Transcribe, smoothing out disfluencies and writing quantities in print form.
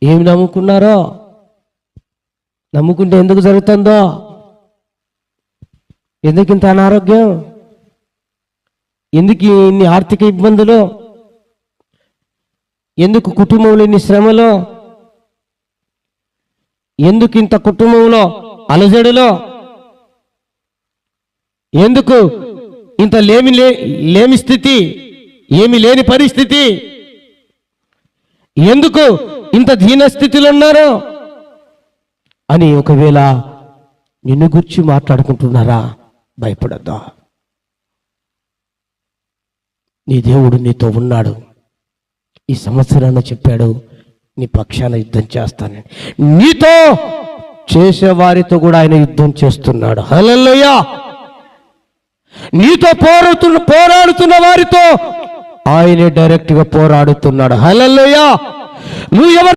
ఏమి నమ్ముకున్నారో, నమ్ముకుంటే ఎందుకు జరుగుతుందో, ఎందుకు ఇంత అనారోగ్యం, ఎందుకు ఇన్ని ఆర్థిక ఇబ్బందులు, ఎందుకు కుటుంబంలో ఇన్ని శ్రమలు, ఎందుకు ఇంత కుటుంబంలో అలజడిలో, ఎందుకు ఇంత లేమి స్థితి, ఏమి లేని పరిస్థితి, ఎందుకు ఇంత దీనస్థితిలో ఉన్నారు అని ఒకవేళ నిన్ను గురించి మాట్లాడుకుంటున్నారా? భయపడద్దా. నీ దేవుడు నీతో ఉన్నాడు. ఈ సంవత్సరాన్ని చెప్పాడు, నీ పక్షాన యుద్ధం చేస్తానని. నీతో చేసేవారితో కూడా ఆయన యుద్ధం చేస్తున్నాడు. హల్లెలూయా. నీతో పోరాడుతున్న వారితో ఆయనే డైరెక్ట్గా పోరాడుతున్నాడు. హల్లెలూయా. నువ్వు ఎవరు